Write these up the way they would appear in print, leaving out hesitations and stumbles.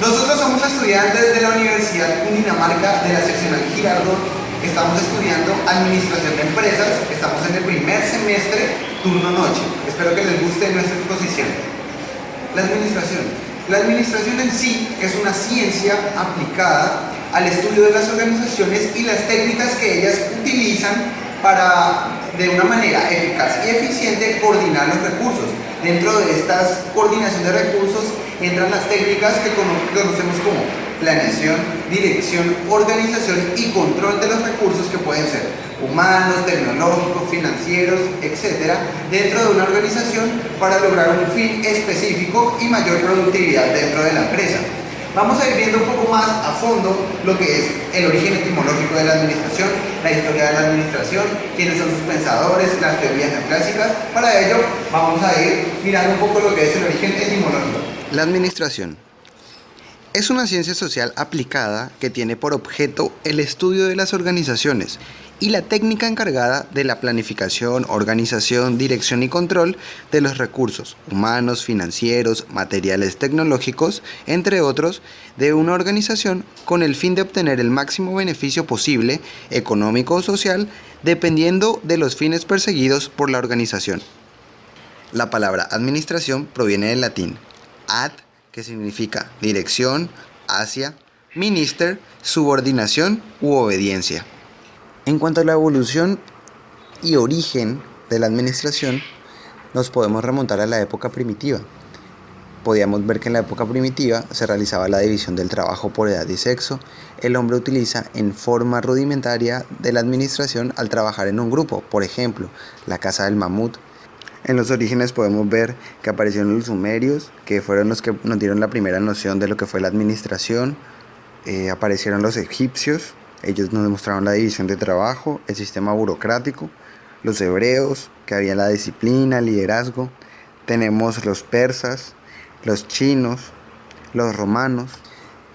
Nosotros somos estudiantes de la Universidad Cundinamarca de la seccional Girardot. Estamos estudiando Administración de Empresas. Estamos en el primer semestre, turno noche. Espero que les guste nuestra exposición. La administración. La administración en sí es una ciencia aplicada al estudio de las organizaciones y las técnicas que ellas utilizan para, de una manera eficaz y eficiente, coordinar los recursos. Dentro de esta coordinación de recursos entran las técnicas que conocemos como planeación, dirección, organización y control de los recursos, que pueden ser humanos, tecnológicos, financieros, etc., dentro de una organización para lograr un fin específico y mayor productividad dentro de la empresa. Vamos a ir viendo un poco más a fondo lo que es el origen etimológico de la administración, la historia de la administración, quiénes son sus pensadores, las teorías neoclásicas. Para ello vamos a ir mirando un poco lo que es el origen etimológico. La administración es una ciencia social aplicada que tiene por objeto el estudio de las organizaciones y la técnica encargada de la planificación, organización, dirección y control de los recursos humanos, financieros, materiales tecnológicos, entre otros, de una organización con el fin de obtener el máximo beneficio posible, económico o social, dependiendo de los fines perseguidos por la organización. La palabra administración proviene del latín ad, que significa dirección, hacia, minister, subordinación u obediencia. En cuanto a la evolución y origen de la administración, nos podemos remontar a la época primitiva. Podíamos ver que en la época primitiva se realizaba la división del trabajo por edad y sexo. El hombre utiliza en forma rudimentaria de la administración al trabajar en un grupo, por ejemplo, la caza del mamut. En los orígenes podemos ver que aparecieron los sumerios, que fueron los que nos dieron la primera noción de lo que fue la administración. Aparecieron los egipcios, ellos nos demostraron la división de trabajo, el sistema burocrático. Los hebreos, que había la disciplina, el liderazgo. Tenemos los persas, los chinos, los romanos,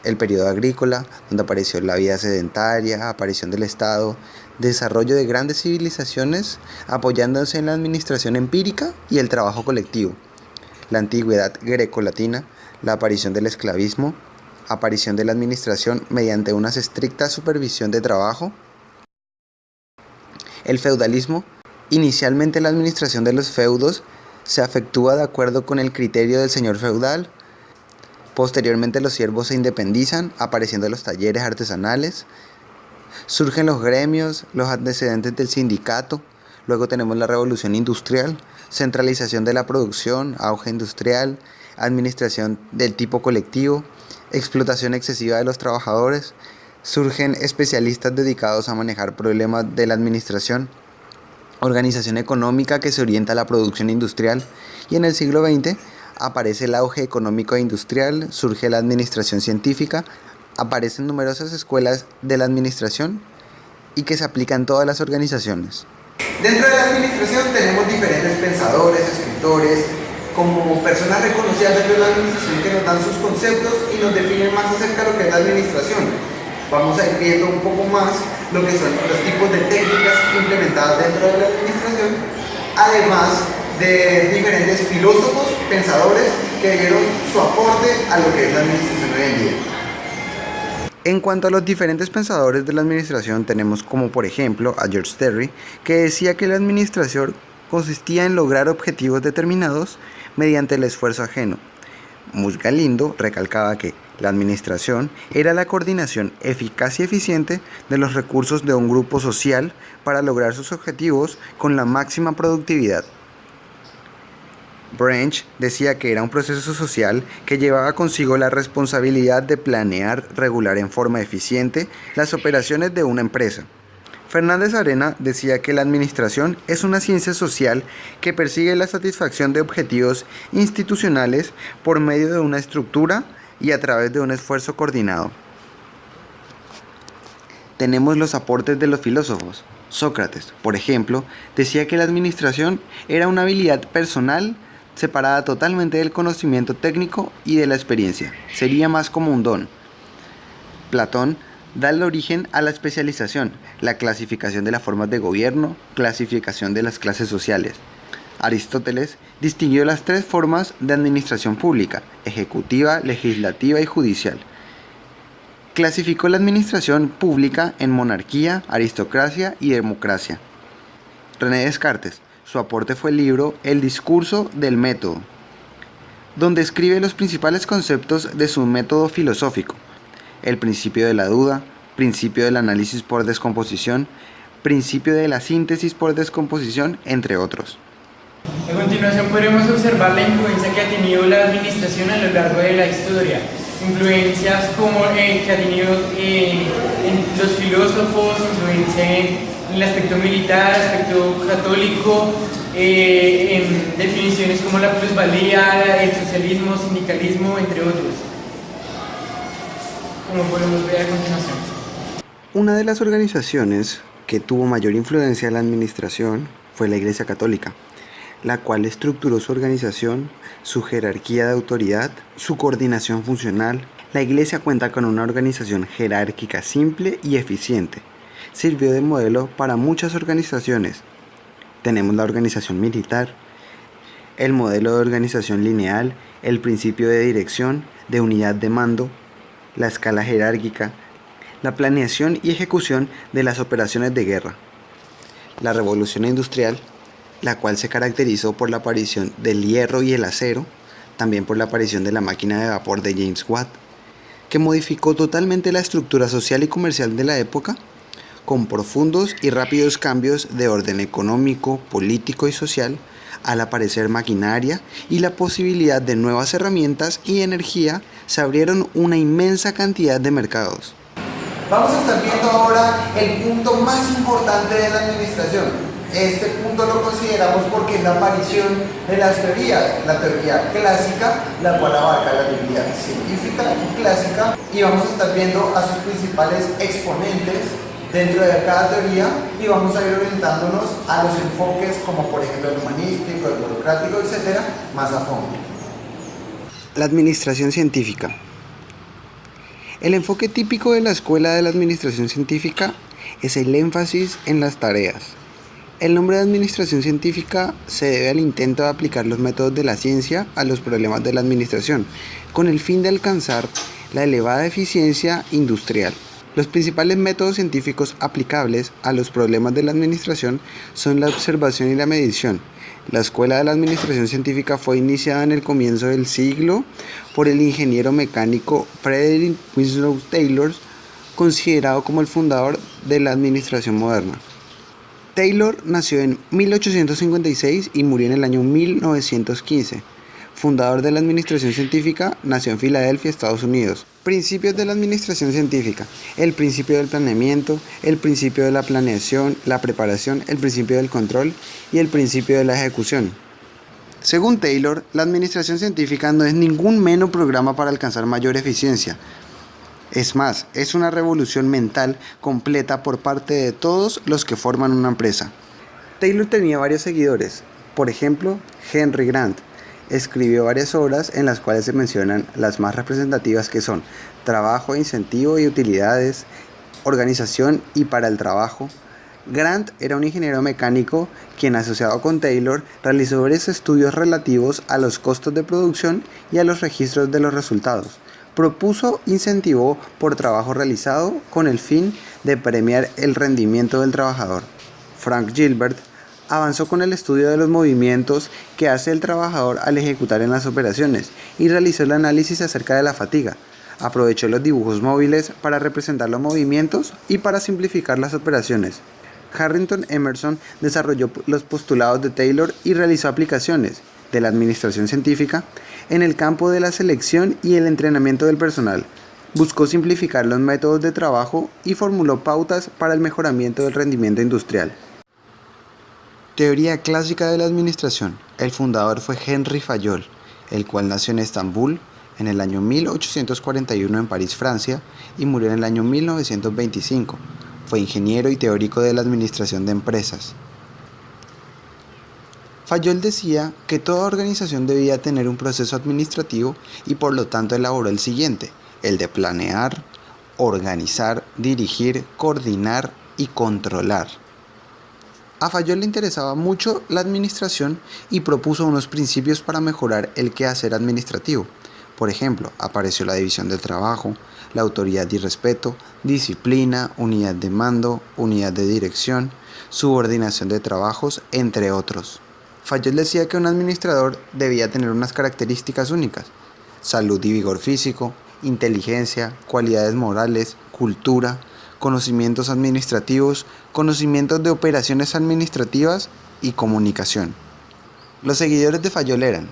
el periodo agrícola, donde apareció la vida sedentaria, aparición del Estado, desarrollo de grandes civilizaciones apoyándose en la administración empírica y el trabajo colectivo. La antigüedad greco-latina, la aparición del esclavismo, aparición de la administración mediante una estricta supervisión de trabajo. El feudalismo, inicialmente la administración de los feudos se efectúa de acuerdo con el criterio del señor feudal. Posteriormente los siervos se independizan, apareciendo los talleres artesanales. Surgen los gremios, los antecedentes del sindicato. Luego tenemos la revolución industrial, centralización de la producción, auge industrial, administración del tipo colectivo, explotación excesiva de los trabajadores. Surgen especialistas dedicados a manejar problemas de la administración, organización económica que se orienta a la producción industrial, y en el siglo XX aparece el auge económico e industrial, surge la administración científica, aparecen numerosas escuelas de la administración y que se aplican en todas las organizaciones. Dentro de la administración tenemos diferentes pensadores, escritores, como personas reconocidas dentro de la administración que nos dan sus conceptos y nos definen más acerca de lo que es la administración. Vamos a ir viendo un poco más lo que son los tipos de técnicas implementadas dentro de la administración, además de diferentes filósofos, pensadores que dieron su aporte a lo que es la administración hoy en día. En cuanto a los diferentes pensadores de la administración, tenemos como por ejemplo a George Terry, que decía que la administración consistía en lograr objetivos determinados mediante el esfuerzo ajeno. Mus Galindo recalcaba que la administración era la coordinación eficaz y eficiente de los recursos de un grupo social para lograr sus objetivos con la máxima productividad. Branch decía que era un proceso social que llevaba consigo la responsabilidad de planear, regular en forma eficiente las operaciones de una empresa. Fernández Arena decía que la administración es una ciencia social que persigue la satisfacción de objetivos institucionales por medio de una estructura y a través de un esfuerzo coordinado. Tenemos los aportes de los filósofos. Sócrates, por ejemplo, decía que la administración era una habilidad personal separada totalmente del conocimiento técnico y de la experiencia. Sería más como un don. Platón da el origen a la especialización, la clasificación de las formas de gobierno, clasificación de las clases sociales. Aristóteles distinguió las tres formas de administración pública: ejecutiva, legislativa y judicial. Clasificó la administración pública en monarquía, aristocracia y democracia. René Descartes, su aporte fue el libro El discurso del método, donde escribe los principales conceptos de su método filosófico: el principio de la duda, principio del análisis por descomposición, principio de la síntesis por descomposición, entre otros. A continuación podremos observar la influencia que ha tenido la administración a lo largo de la historia. Influencias como que ha tenido en los filósofos, influencia en el aspecto militar, aspecto católico, en definiciones como la plusvalía, el socialismo, sindicalismo, entre otros. Como podemos ver a continuación. Una de las organizaciones que tuvo mayor influencia en la administración fue la Iglesia Católica, la cual estructuró su organización, su jerarquía de autoridad, su coordinación funcional. La Iglesia cuenta con una organización jerárquica simple y eficiente. Sirvió de modelo para muchas organizaciones. Tenemos la organización militar, el modelo de organización lineal, el principio de dirección, de unidad de mando, la escala jerárquica, la planeación y ejecución de las operaciones de guerra. La revolución industrial, la cual se caracterizó por la aparición del hierro y el acero, también por la aparición de la máquina de vapor de James Watt, que modificó totalmente la estructura social y comercial de la época, con profundos y rápidos cambios de orden económico, político y social, al aparecer maquinaria y la posibilidad de nuevas herramientas y energía, se abrieron una inmensa cantidad de mercados. Vamos a estar viendo ahora el punto más importante de la administración. Este punto lo consideramos porque es la aparición de las teorías, la teoría clásica, la cual abarca la teoría científica y clásica, y vamos a estar viendo a sus principales exponentes dentro de cada teoría y vamos a ir orientándonos a los enfoques como por ejemplo el humanístico, el burocrático, etc. más a fondo. La administración científica. El enfoque típico de la escuela de la administración científica es el énfasis en las tareas. El nombre de administración científica se debe al intento de aplicar los métodos de la ciencia a los problemas de la administración, con el fin de alcanzar la elevada eficiencia industrial. Los principales métodos científicos aplicables a los problemas de la administración son la observación y la medición. La escuela de la administración científica fue iniciada en el comienzo del siglo por el ingeniero mecánico Frederick Winslow Taylor, considerado como el fundador de la administración moderna. Taylor nació en 1856 y murió en el año 1915. Fundador de la administración científica, nació en Filadelfia, Estados Unidos. Principios de la administración científica: el principio del planeamiento, el principio de la planeación, la preparación, el principio del control y el principio de la ejecución. Según Taylor, la administración científica no es ningún mero programa para alcanzar mayor eficiencia. Es más, es una revolución mental completa por parte de todos los que forman una empresa. Taylor tenía varios seguidores. Por ejemplo, Henry Grant escribió varias obras en las cuales se mencionan las más representativas, que son Trabajo, Incentivo y Utilidades, Organización y para el Trabajo. Grant era un ingeniero mecánico quien, asociado con Taylor, realizó varios estudios relativos a los costos de producción y a los registros de los resultados. Propuso incentivo por trabajo realizado con el fin de premiar el rendimiento del trabajador. Frank Gilbert avanzó con el estudio de los movimientos que hace el trabajador al ejecutar en las operaciones y realizó el análisis acerca de la fatiga. Aprovechó los dibujos móviles para representar los movimientos y para simplificar las operaciones. Harrington Emerson desarrolló los postulados de Taylor y realizó aplicaciones de la administración científica en el campo de la selección y el entrenamiento del personal. Buscó simplificar los métodos de trabajo y formuló pautas para el mejoramiento del rendimiento industrial. Teoría clásica de la administración. El fundador fue Henri Fayol, el cual nació en Estambul en el año 1841 en París, Francia, y murió en el año 1925. Fue ingeniero y teórico de la administración de empresas. Fayol decía que toda organización debía tener un proceso administrativo y por lo tanto elaboró el siguiente: el de planear, organizar, dirigir, coordinar y controlar. A Fayol le interesaba mucho la administración y propuso unos principios para mejorar el quehacer administrativo. Por ejemplo, apareció la división del trabajo, la autoridad y respeto, disciplina, unidad de mando, unidad de dirección, subordinación de trabajos, entre otros. Fayol decía que un administrador debía tener unas características únicas: salud y vigor físico, inteligencia, cualidades morales, cultura, conocimientos administrativos, conocimientos de operaciones administrativas y comunicación. Los seguidores de Fayol eran: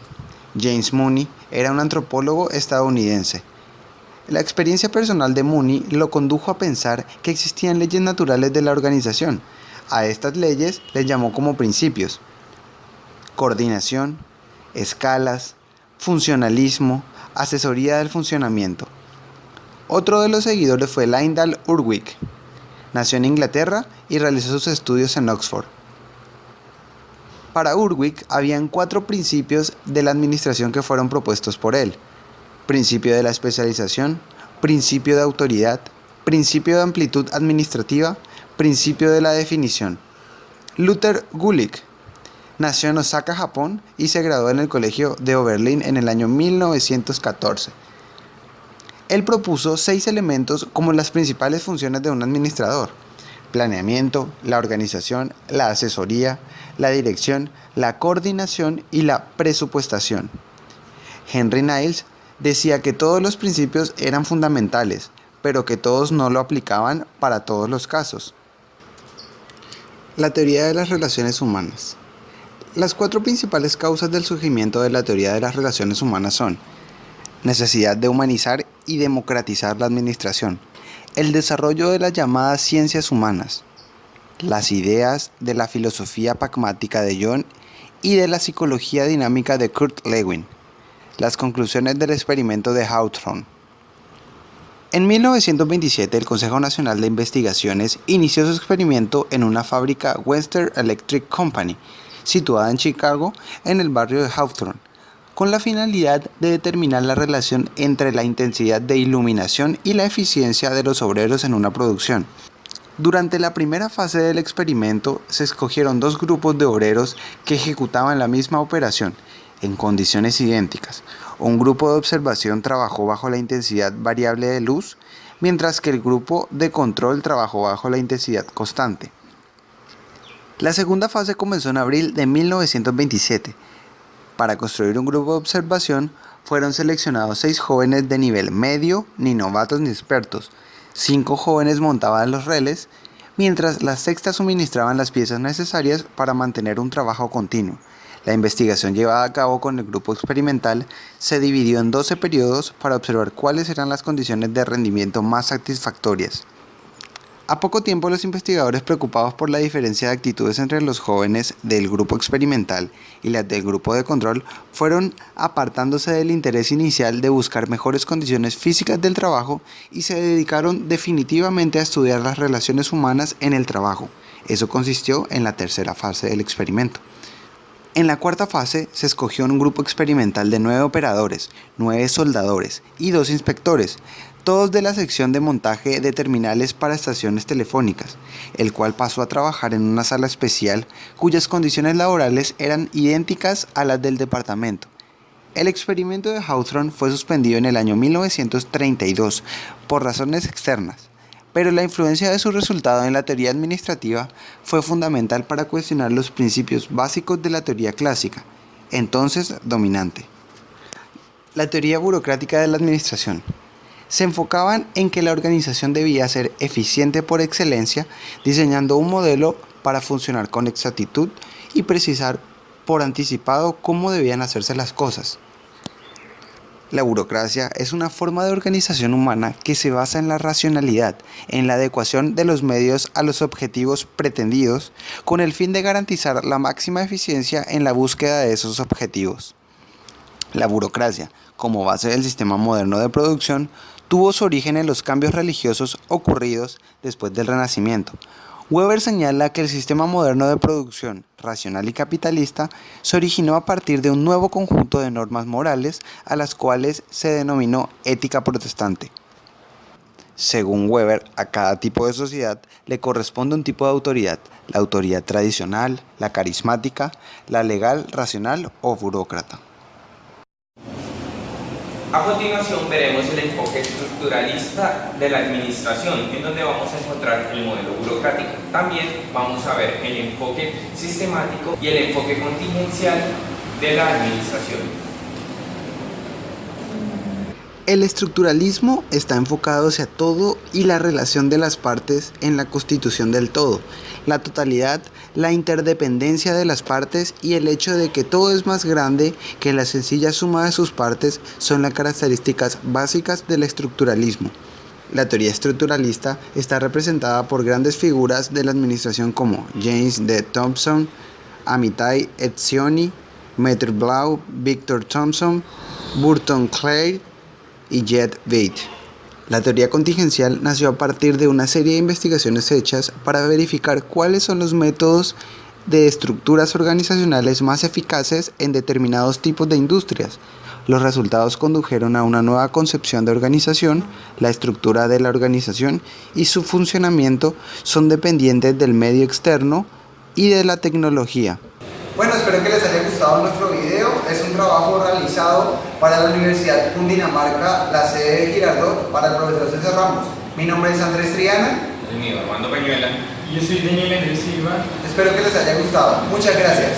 James Money era un antropólogo estadounidense. La experiencia personal de Money lo condujo a pensar que existían leyes naturales de la organización. A estas leyes les llamó como principios: coordinación, escalas, funcionalismo, asesoría del funcionamiento. Otro de los seguidores fue Lyndall Urwick. Nació en Inglaterra y realizó sus estudios en Oxford. Para Urwick habían 4 principios de la administración que fueron propuestos por él: principio de la especialización, principio de autoridad, principio de amplitud administrativa, principio de la definición. Luther Gulick nació en Osaka, Japón, y se graduó en el Colegio de Oberlin en el año 1914. Él propuso 6 elementos como las principales funciones de un administrador: planeamiento, la organización, la asesoría, la dirección, la coordinación y la presupuestación. Henry Niles decía que todos los principios eran fundamentales, pero que todos no lo aplicaban para todos los casos. La teoría de las relaciones humanas. Las 4 principales causas del surgimiento de la teoría de las relaciones humanas son: necesidad de humanizar y democratizar la administración, el desarrollo de las llamadas ciencias humanas, las ideas de la filosofía pragmática de Jung y de la psicología dinámica de Kurt Lewin, las conclusiones del experimento de Hawthorne. En 1927, el Consejo Nacional de Investigaciones inició su experimento en una fábrica Western Electric Company, situada en Chicago, en el barrio de Hawthorne, con la finalidad de determinar la relación entre la intensidad de iluminación y la eficiencia de los obreros en una producción. Durante la primera fase del experimento, se escogieron 2 grupos de obreros que ejecutaban la misma operación, en condiciones idénticas. Un grupo de observación trabajó bajo la intensidad variable de luz, mientras que el grupo de control trabajó bajo la intensidad constante. La segunda fase comenzó en abril de 1927. Para construir un grupo de observación, fueron seleccionados 6 jóvenes de nivel medio, ni novatos ni expertos. 5 jóvenes montaban los relés, mientras las sextas suministraban las piezas necesarias para mantener un trabajo continuo. La investigación llevada a cabo con el grupo experimental se dividió en 12 periodos para observar cuáles eran las condiciones de rendimiento más satisfactorias. A poco tiempo, los investigadores, preocupados por la diferencia de actitudes entre los jóvenes del grupo experimental y las del grupo de control, fueron apartándose del interés inicial de buscar mejores condiciones físicas del trabajo y se dedicaron definitivamente a estudiar las relaciones humanas en el trabajo. Eso consistió en la tercera fase del experimento. En la cuarta fase se escogió un grupo experimental de 9 operadores, 9 soldadores y 2 inspectores, todos de la sección de montaje de terminales para estaciones telefónicas, el cual pasó a trabajar en una sala especial cuyas condiciones laborales eran idénticas a las del departamento. El experimento de Hawthorne fue suspendido en el año 1932 por razones externas, pero la influencia de su resultado en la teoría administrativa fue fundamental para cuestionar los principios básicos de la teoría clásica, entonces dominante. La teoría burocrática de la administración. Se enfocaban en que la organización debía ser eficiente por excelencia, diseñando un modelo para funcionar con exactitud y precisar por anticipado cómo debían hacerse las cosas. La burocracia es una forma de organización humana que se basa en la racionalidad, en la adecuación de los medios a los objetivos pretendidos, con el fin de garantizar la máxima eficiencia en la búsqueda de esos objetivos. La burocracia, como base del sistema moderno de producción, tuvo su origen en los cambios religiosos ocurridos después del Renacimiento. Weber señala que el sistema moderno de producción, racional y capitalista, se originó a partir de un nuevo conjunto de normas morales a las cuales se denominó ética protestante. Según Weber, a cada tipo de sociedad le corresponde un tipo de autoridad: la autoridad tradicional, la carismática, la legal, racional o burócrata. A continuación veremos el enfoque estructuralista de la administración, en donde vamos a encontrar el modelo burocrático. También vamos a ver el enfoque sistemático y el enfoque contingencial de la administración. El estructuralismo está enfocado hacia todo y la relación de las partes en la constitución del todo, la totalidad, la interdependencia de las partes y el hecho de que todo es más grande que la sencilla suma de sus partes son las características básicas del estructuralismo. La teoría estructuralista está representada por grandes figuras de la administración como James D. Thompson, Amitai Etzioni, Maitre Blau, Victor Thomson, Burton Clare y Jed Veit. La teoría contingencial nació a partir de una serie de investigaciones hechas para verificar cuáles son los métodos de estructuras organizacionales más eficaces en determinados tipos de industrias. Los resultados condujeron a una nueva concepción de organización. La estructura de la organización y su funcionamiento son dependientes del medio externo y de la tecnología. Bueno, espero que les haya gustado nuestro video. Es un trabajo realizado para la Universidad Cundinamarca, la sede de Girardot, para el profesor César Ramos. Mi nombre es Andrés Triana. El mío, Armando Peñuela. Y yo soy Daniel Andrés Silva. Espero que les haya gustado. Muchas gracias.